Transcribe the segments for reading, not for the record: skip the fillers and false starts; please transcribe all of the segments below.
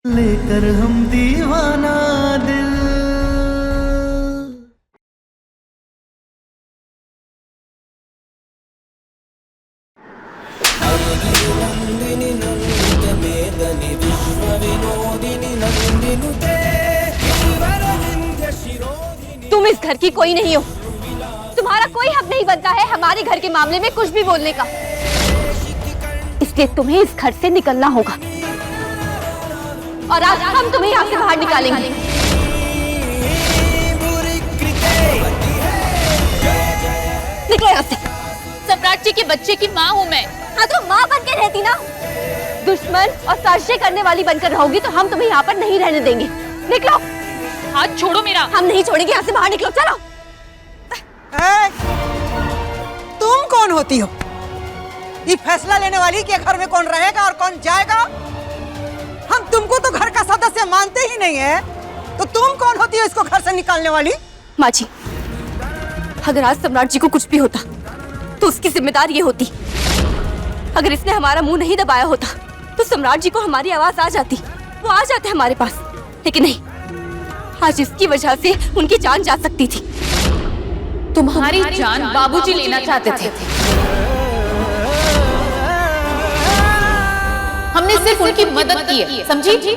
लेकर हम दीवाना दिल। तुम इस घर की कोई नहीं हो। तुम्हारा कोई हक नहीं बनता है हमारे घर के मामले में कुछ भी बोलने का। इसलिए तुम्हें इस घर से निकलना होगा और आज हम तुम्हें यहाँ से बाहर निकालेंगे। निकलो यहाँ से। सम्राट जी के बच्चे की माँ हूँ मैं। हाँ तो माँ बन के रहती ना। दुश्मन और साजिशें करने वाली बनकर रहोगी तो हम तुम्हें यहाँ पर नहीं रहने देंगे। निकलो। हाथ छोड़ो मेरा। हम नहीं छोड़ेंगे, यहाँ से बाहर निकलो। चलो। तुम कौन होती हो ये फैसला लेने वाली कि घर में कौन रहेगा और कौन जाएगा? हम तुमको तो घर का सदस्य मानते ही नहीं है, तो तुम कौन होती हो इसको घर से निकालने वाली? माँ जी, अगर आज सम्राट जी को कुछ भी होता तो उसकी जिम्मेदारी ये होती। अगर इसने हमारा मुंह नहीं दबाया होता तो सम्राट जी को हमारी आवाज आ जाती, वो आ जाते हमारे पास। लेकिन नहीं, आज इसकी वजह से उनकी जान जा सकती थी। तुम्हारी जान बाबूजी लेना चाहते थे। हमने सिर्फ उनकी मदद की है, समझी?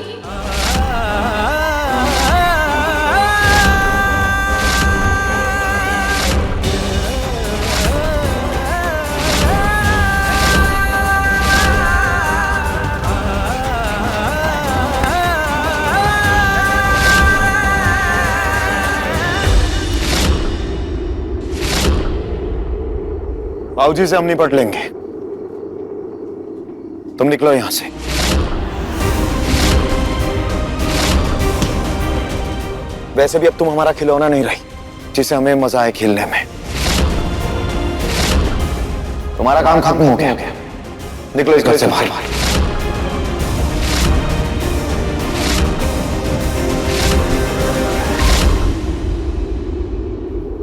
बाबूजी से हम निपट लेंगे। तुम निकलो यहां से। वैसे भी अब तुम हमारा खिलौना नहीं रही जिसे हमें मजा आए खेलने में। तुम्हारा काम खत्म हो गया। निकलो इस घर से बाहर।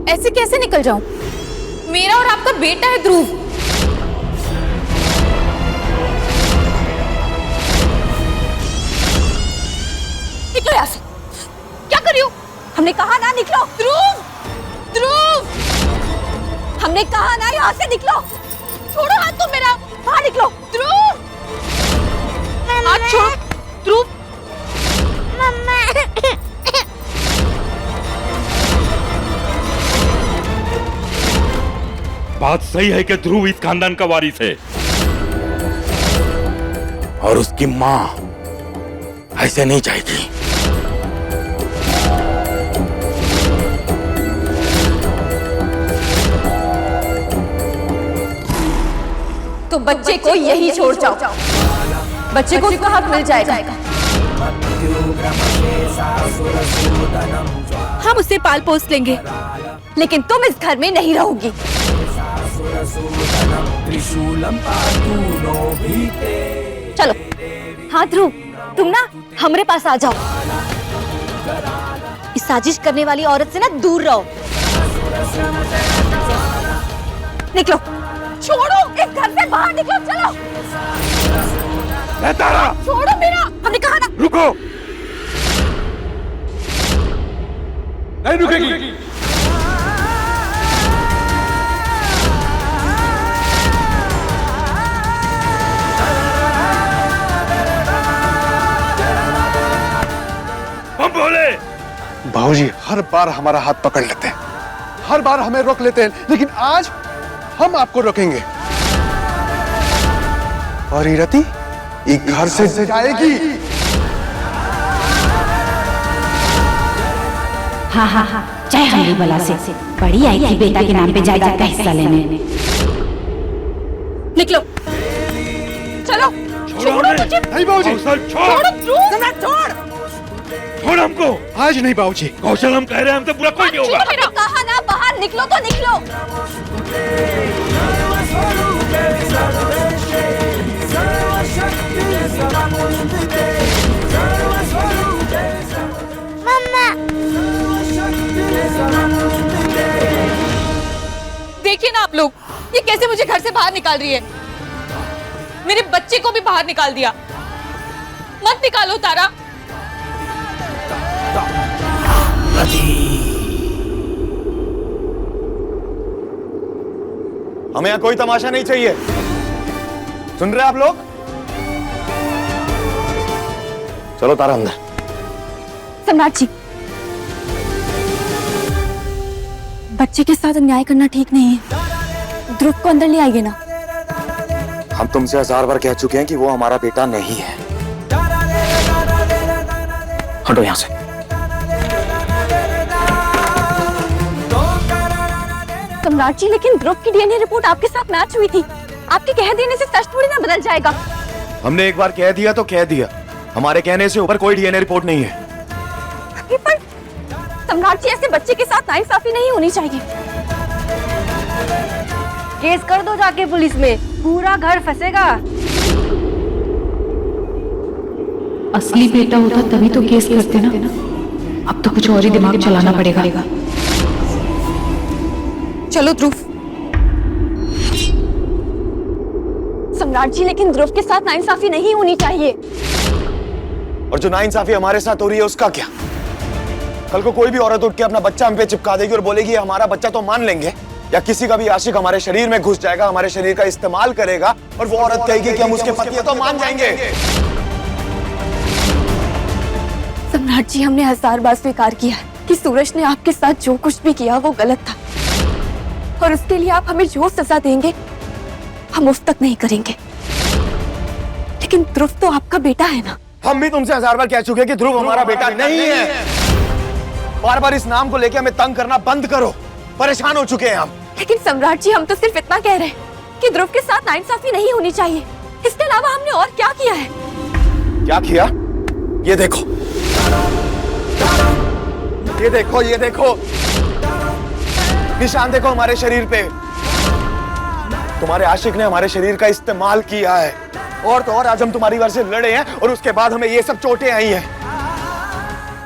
ऐसे कैसे निकल जाऊं? मेरा और आपका बेटा है ध्रुव। निकलो यहाँ से। क्या कर रही हो? हमने कहा ना निकलो। ध्रुव, ध्रुव, हमने कहा ना यहाँ से निकलो। छोड़ो हाथ तुम मेरा। बाहर निकलो। ध्रुव, हाथ छोड़ो। ध्रुव, बात सही है कि ध्रुव इस खानदान का वारिस है और उसकी मां ऐसे नहीं जाएगी। तो बच्चे को यही छोड़ जाओ। बच्चे को उसका हक मिल जाएगा। हम उसे पाल पोस लेंगे, लेकिन तुम इस घर में नहीं रहोगी। चलो। हाँ ध्रुव, तुम ना हमारे पास आ जाओ। इस साजिश करने वाली औरत से ना दूर रहो। निकलो। छोड़ो, इस घर से बाहर निकलो। चलो। तारा, छोड़ो मेरा। हमने कहा ना। रुको। नहीं रुकेगी। हम बोले। बाबूजी हर बार हमारा हाथ पकड़ लेते हैं, हर बार हमें रोक लेते हैं, लेकिन आज हम आपको रोकेंगे। और इरती ये घर से जाएगी। हाँ हाँ हाँ, जय हमारी बला से बड़ी आई थी बेटा के नाम पे जायदाद का हिस्सा लेने। निकलो। चलो। छोड़ो मुझे। नहीं बाबूजी। छोड़ हमको। आज नहीं बाबूजी। कौशल, हम कह रहे हैं हमसे पूरा कोई नहीं होगा। मैंने कहा ना बाहर निकलो तो निकलो। देखिए ना आप लोग, ये कैसे मुझे घर से बाहर निकाल रही है। मेरे बच्चे को भी बाहर निकाल दिया। मत निकालो तारा, हमें यहाँ कोई तमाशा नहीं चाहिए, सुन रहे आप लोग? चलो तारा अंदर। सम्राट जी, बच्चे के साथ अन्याय करना ठीक नहीं है। ध्रुव को अंदर ले आइए ना। हम तुमसे 1000 बार कह चुके हैं कि वो हमारा बेटा नहीं है। हटो यहां से। सम्राट जी, लेकिन ध्रुव की डीएनए रिपोर्ट आपके साथ मैच हुई थी। आपके कह देने से सच थोड़ी ना बदल जाएगा। हमने एक बार कह दिया तो कह दिया, हमारे कहने से ऊपर कोई डीएनए रिपोर्ट नहीं है। पर सम्राट जी, ऐसे बच्चे के साथ नाइंसाफी नहीं होनी चाहिए। केस कर दो जाके पुलिस में, पूरा घर फंसेगा। असली बेटा होता तभी तो केस करते ना। अब तो कुछ और ही दिमाग चलाना पड़ेगा। चलो ध्रुव। सम्राट जी, लेकिन ध्रुव के साथ नाइंसाफी नहीं होनी चाहिए। और जो नाइंसाफी हमारे साथ हो रही है उसका क्या? कल को कोई भी औरत उठ के अपना बच्चा हम पे चिपका देगी और बोलेगी हमारा बच्चा, तो मान लेंगे? या किसी का भी आशिक हमारे शरीर में घुस जाएगा, हमारे शरीर का इस्तेमाल करेगा और वो औरत कहेगी कि हम उसके पति हैं, तो मान जाएंगे? सम्राट जी, हमने 1000 बार स्वीकार किया है कि सूरज ने आपके साथ जो कुछ भी किया वो गलत था, और उसके लिए आप हमें जो सजा देंगे हम उस तक नहीं करेंगे। लेकिन ध्रुव तो आपका बेटा है ना। हम भी तुमसे 1000 बार कह चुके हैं कि ध्रुव हमारा बेटा नहीं है। बार बार इस नाम को लेकर हमें तंग करना बंद करो, परेशान हो चुके हैं हम। लेकिन सम्राट जी, हम तो सिर्फ इतना कह रहे हैं कि ध्रुव के साथ नाइंसाफी नहीं होनी चाहिए। इसके अलावा हमने और क्या किया है? क्या किया? ये देखो, ये देखो, ये देखो, निशान देखो हमारे शरीर पे। तुम्हारे आशिक ने हमारे शरीर का इस्तेमाल किया है, और तो और आज हम तुम्हारी वजह से लड़े हैं और उसके बाद हमें ये सब चोटें आई हैं।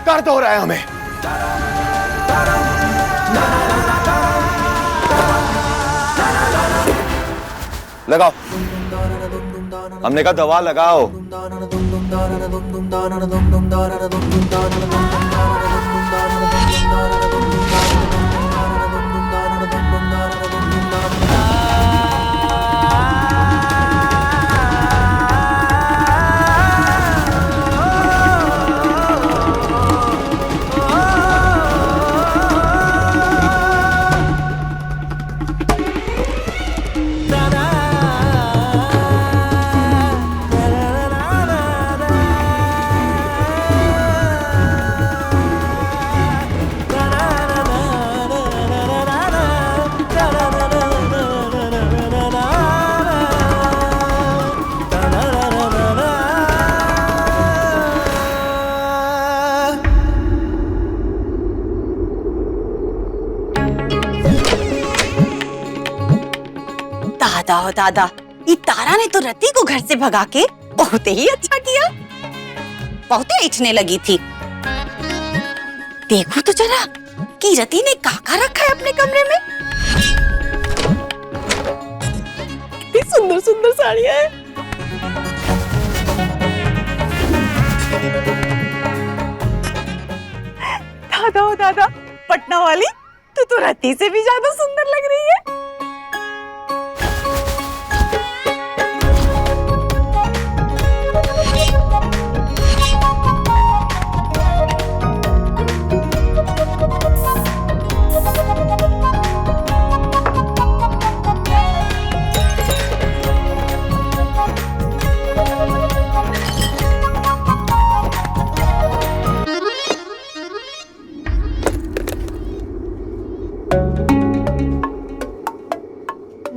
दर्द हो रहा है हमें। लगाओ, हमने कहा दवा लगाओ। दादा हो दादा, ये तारा ने तो रति को घर से भगा के बहुत ही अच्छा किया। बहुत इछने लगी थी। देखो तो जरा कि रति ने काका रखा है अपने कमरे में। कितनी सुंदर सुंदर साड़ियां हैं। दादा हो दादा, पटना वाली तू तो रति से भी ज्यादा सुंदर लग रही है।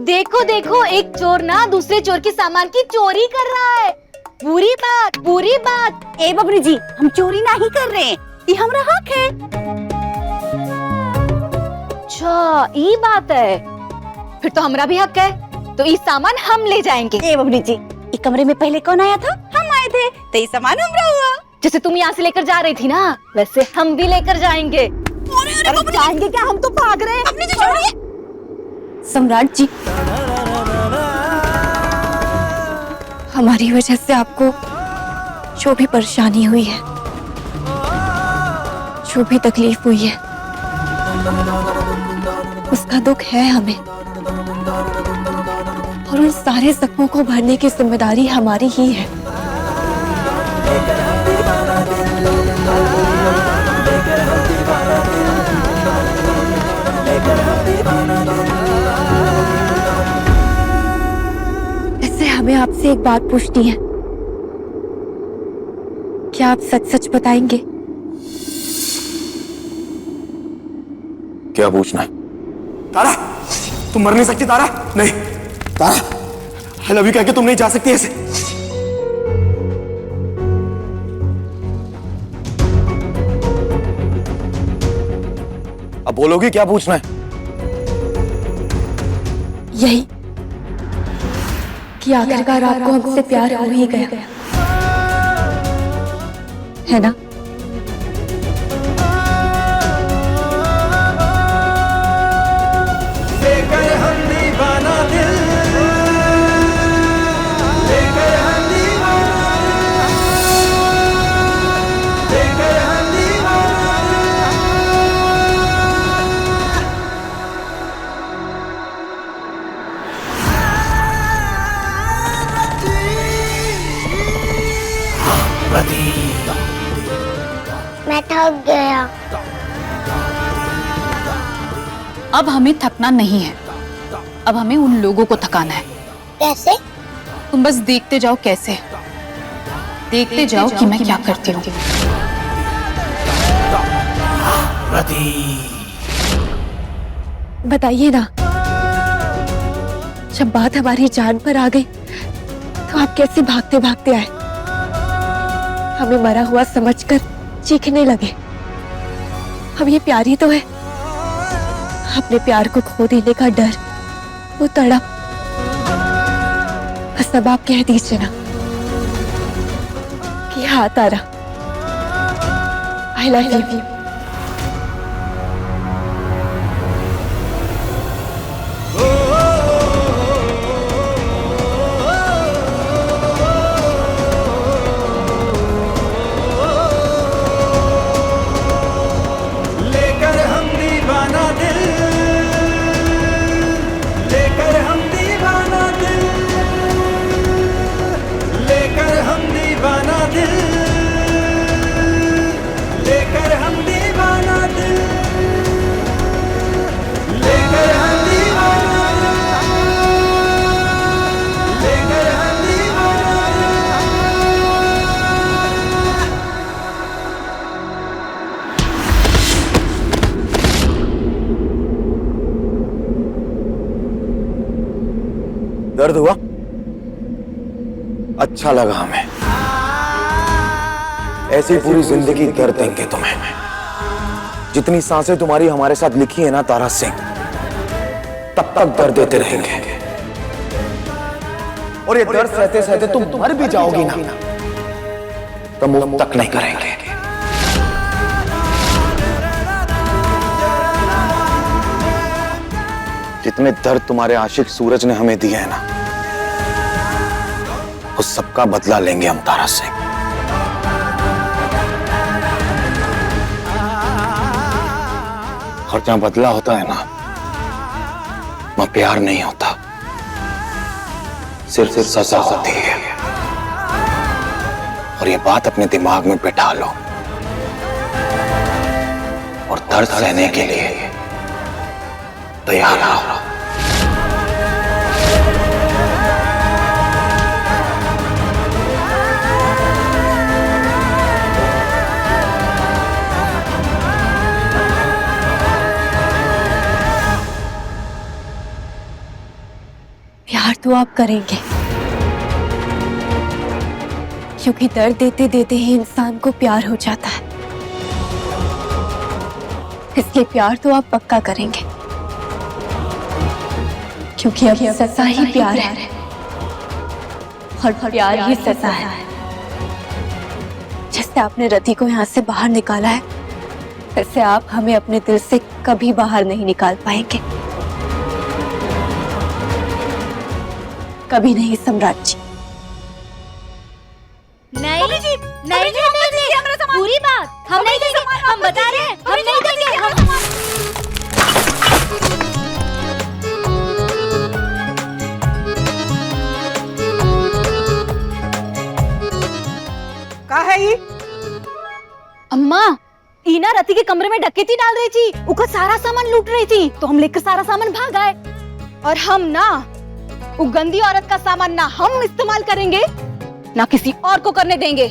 देखो देखो, एक चोर ना दूसरे चोर के सामान की चोरी कर रहा है। पूरी बात, पूरी बात। ए बबरी जी, हम चोरी नहीं कर रहे हैं, ये हमारा हक है। अच्छा, ये बात है। फिर तो हमारा भी हक है, तो ये सामान हम ले जाएंगे। ए बबरी जी, ये कमरे में पहले कौन आया था? हम आए थे, तो ये सामान हमारा हुआ। जैसे तुम यहाँ से लेकर जा रही थी ना, वैसे हम भी लेकर जाएंगे। अरे जाएंगे क्या, हम तो भाग रहे हैं। अपनी तो छोड़िए। सम्राट जी, हमारी वजह से आपको जो भी परेशानी हुई है जो भी तकलीफ हुई है उसका दुख है हमें, और उन सारे जख्मों को भरने की जिम्मेदारी हमारी ही है। इससे हमें आपसे एक बात पूछनी है, क्या आप सच सच बताएंगे? क्या पूछना है? तारा, तुम मर नहीं सकती तारा। नहीं तारा, आई लव यू कह के तुम नहीं जा सकती ऐसे। अब बोलोगी क्या पूछना है? यही कि आखिरकार आपको हमसे प्यार हो ही गया है ना? लेकर हम दीवाना दिल, लेकर हम दीवाना, लेकर हम मैं थक गया। अब हमें थकना नहीं है, अब हमें उन लोगों को थकाना है। कैसे? तुम बस देखते जाओ कैसे, देखते जाओ कि मैं क्या करती हूँ। बताइए ना, जब बात हमारी जान पर आ गई तो आप कैसे भागते भागते आए, हमें मरा हुआ समझकर चीखने लगे। अब ये प्यार ही तो है, अपने प्यार को खो देने का डर, वो तड़प, बस अब आप कह दीजिए ना कि हाँ तारा, आई लव यू। लेकर हम दीवाना दिल, लेकर हम दीवाना दिल, लेकर हम दीवाना दिल, लेकर हम दीवाना दिल, लेकर हम दीवाना दिल, लेकर हम दीवाना दर्द हुआ? अच्छा लगा हमें। ऐसी पूरी जिंदगी दर्द देंगे तुम्हें। जितनी सांसें तुम्हारी हमारे साथ लिखी है ना तारा सिंह, तब तक दर्द देते रहेंगे। और ये दर्द सहते सहते तुम मर भी जाओगी ना, तो मुंह तक नहीं करेंगे। जितने दर्द तुम्हारे आशिक सूरज ने हमें दिए हैं ना, उस सबका बदला लेंगे हम तारा सिंह। और जहां बदला होता है ना, वहां प्यार नहीं होता, सिर्फ सजा होती है। और ये बात अपने दिमाग में बैठा लो, और दर्द सहने के लिए तैयार रहो। प्यार तो आप करेंगे, क्योंकि दर्द देते देते ही इंसान को प्यार हो जाता है। इसलिए प्यार तो आप पक्का करेंगे, क्योंकि अब सजा ही प्यार है, और प्यार ही सजा है। जैसे आपने रति को यहाँ से बाहर निकाला है, वैसे आप हमें अपने दिल से कभी बाहर नहीं निकाल पाएंगे, कभी नहीं सम्राट जी। नहीं नहीं नहीं, पूरी बात हम नहीं देंगे, हम बता रहे हैं। अम्मा, ईना रति के कमरे में डकैती डाल रही थी, उसका सारा सामान लूट रही थी, तो हम लेकर सारा सामान भाग आए। और हम ना वो गंदी औरत का सामान ना हम इस्तेमाल करेंगे ना किसी और को करने देंगे,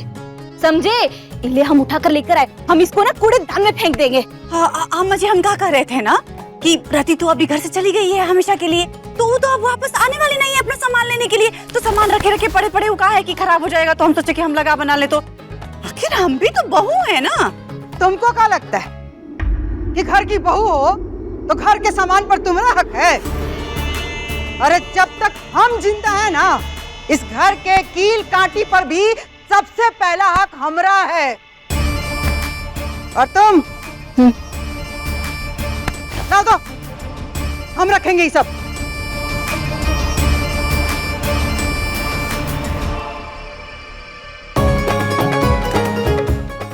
समझे? इसलिए हम उठा कर लेकर आए। हम इसको ना कूड़ेदान में फेंक देंगे। अम्मा जी, हम क्या कर रहे थे ना कि रति तो अभी घर से चली गई है हमेशा के लिए, तो वो तो अब वापस आने वाली नहीं है अपना सामान लेने के लिए। तो सामान रखे रखे पड़े पड़े वो कहा है कि खराब हो जाएगा, तो हम सोचे कि हम लगा बना ले। तो आखिर हम भी तो बहू है ना। तुमको क्या लगता है कि घर की बहू हो तो घर के सामान पर तुम्हारा हक है? अरे जब तक हम जिंदा है ना, इस घर के कील कांटी पर भी सबसे पहला हक हमरा है। और तुम लाओ दो, हम रखेंगे ये सब।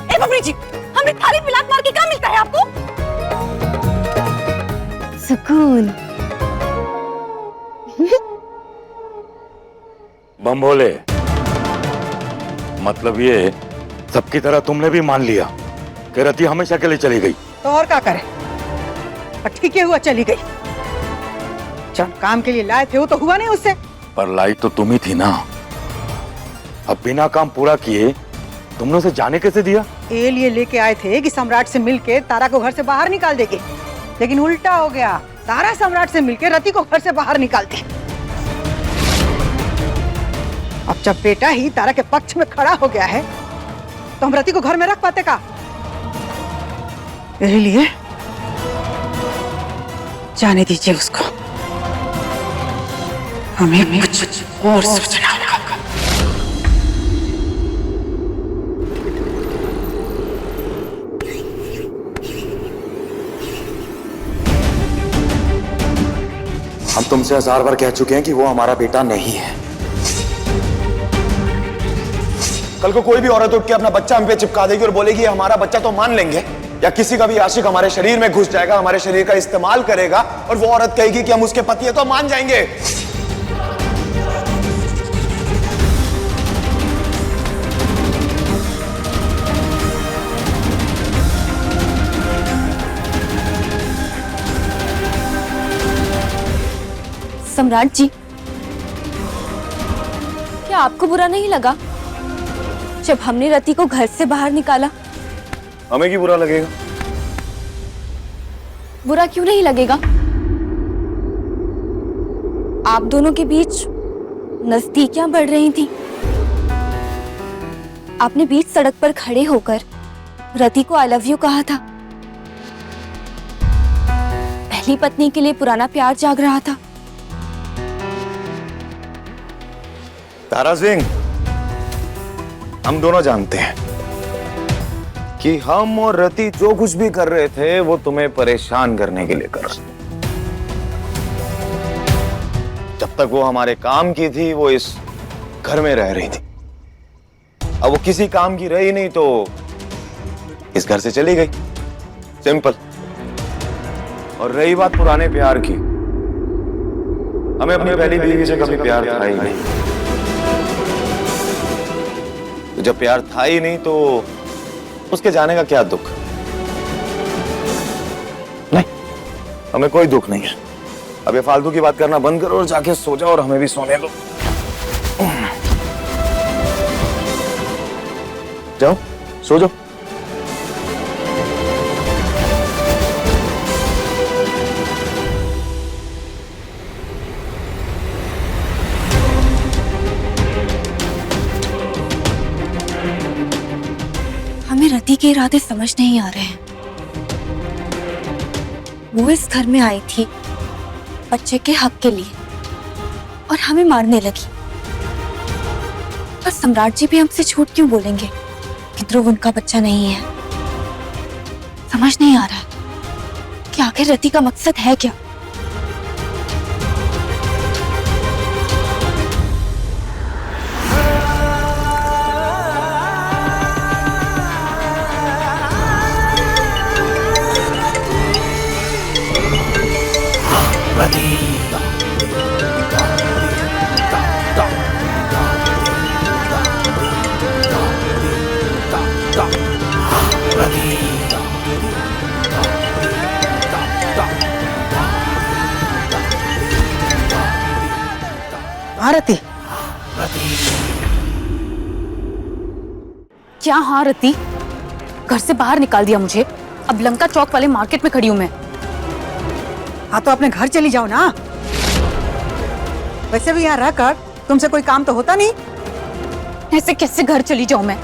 ए बबली जी, हमने थाली पे लात मार के क्या मिलता है आपको? सुकून। बम भोले, मतलब ये सबकी तरह तुमने भी मान लिया कि रति हमेशा के लिए चली गई। तो और क्या करे, ठीक है हुआ चली गई। जब काम के लिए लाए थे वो तो हुआ नहीं उससे। पर लाई तो तुम ही थी ना। अब बिना काम पूरा किए तुमने उसे जाने कैसे दिया? ये लिए लेके आए थे कि सम्राट से मिलके तारा को घर से बाहर निकाल देंगे, लेकिन उल्टा हो गया। तारा सम्राट से मिलके रति को घर से बाहर निकालते। अब जब बेटा ही तारा के पक्ष में खड़ा हो गया है, तो हम रति को घर में रख पाते का? इसलिए जाने दीजिए उसको, हमें कुछ और सोचना होगा। हम तुमसे 1000 बार कह चुके हैं कि वो हमारा बेटा नहीं है। कल को कोई भी औरत उठ के अपना बच्चा हम पे चिपका देगी और बोलेगी हमारा बच्चा, तो मान लेंगे? या किसी का भी आशिक हमारे शरीर में घुस जाएगा, हमारे शरीर का इस्तेमाल करेगा और वो औरत कहेगी कि हम उसके पति है, तो मान जाएंगे? सम्राट जी, क्या आपको बुरा नहीं लगा जब हमने रति को घर से बाहर निकाला? हमें क्यों बुरा लगेगा? बुरा क्यों नहीं लगेगा? आप दोनों के बीच नजदीकियां बढ़ रही थी। आपने बीच सड़क पर खड़े होकर रति को आई लव यू कहा था। पहली पत्नी के लिए पुराना प्यार जाग रहा था। तारा सिंह, हम दोनों जानते हैं कि हम और रति जो कुछ भी कर रहे थे वो तुम्हें परेशान करने के लिए कर रहे थे। जब तक वो हमारे काम की थी वो इस घर में रह रही थी। अब वो किसी काम की रही नहीं तो इस घर से चली गई, सिंपल। और रही बात पुराने प्यार की, हमें अपनी पहली बीवी से कभी प्यार था ही नहीं। तो जब प्यार था ही नहीं तो उसके जाने का क्या दुख? नहीं, हमें कोई दुख नहीं है। अब ये फालतू की बात करना बंद करो और जाके सो जाओ और हमें भी सोने दो। जाओ, सो जाओ। हमें रति के इरादे समझ नहीं आ रहे हैं। वो इस घर में आई थी बच्चे के हक के लिए और हमें मारने लगी। पर सम्राट जी भी हमसे झूठ क्यों बोलेंगे कि ध्रुव उनका बच्चा नहीं है? समझ नहीं आ रहा कि आखिर रति का मकसद है क्या? हाँ रति, क्या हाँ रति? घर से बाहर निकाल दिया मुझे। अब लंका चौक वाले मार्केट में खड़ी हूँ मैं। हाँ तो अपने घर चली जाओ ना। वैसे भी यहाँ रहकर तुमसे कोई काम तो होता नहीं। ऐसे कैसे घर चली जाऊं मैं?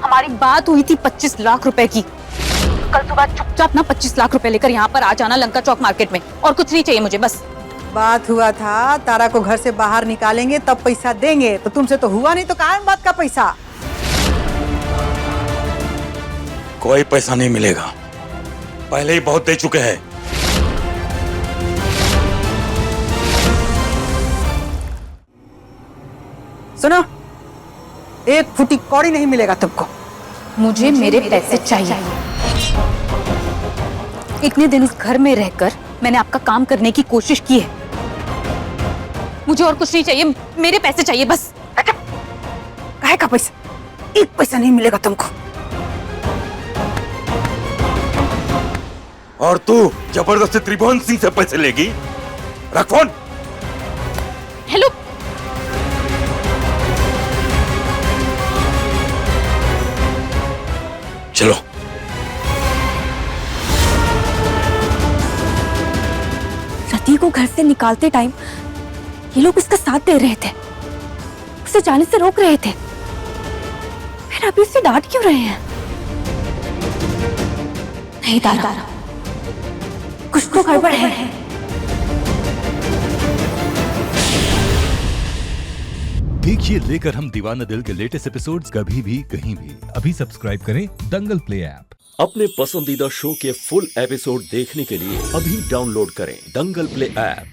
हमारी बात हुई थी 25 लाख रुपए की। कल सुबह चुपचाप ना 25 लाख रुपए लेकर यहाँ पर आ जाना लंका चौक मार्केट में, और कुछ नहीं चाहिए मुझे बस। बात हुआ था तारा को घर से बाहर निकालेंगे तब पैसा देंगे, तो तुमसे तो हुआ नहीं, तो कहाँ बात का पैसा? कोई पैसा नहीं मिलेगा, पहले ही बहुत दे चुके हैं। सुनो, एक फुटी कौड़ी नहीं मिलेगा तुमको। मुझे मेरे पैसे चाहिए। इतने दिन उस घर में रहकर मैंने आपका काम करने की कोशिश की है। मुझे और कुछ नहीं चाहिए, मेरे पैसे चाहिए बस। काहे का पैसा? एक पैसा नहीं मिलेगा तुमको। और तू जबरदस्ती त्रिभुवन सिंह से पैसे लेगी? रख फोन। हेलो, चलो। रति को घर से निकालते टाइम ये लोग उसका साथ दे रहे थे, उसे जाने से रोक रहे थे, फिर अभी उसे डांट क्यों रहे हैं? नहीं तारा, कुछ तो गड़बड़ है। देखिए लेकर हम दीवाना दिल के लेटेस्ट एपिसोड्स कभी भी कहीं भी। अभी सब्सक्राइब करें दंगल प्ले ऐप। अपने पसंदीदा शो के फुल एपिसोड देखने के लिए अभी डाउनलोड करें दंगल प्ले ऐप।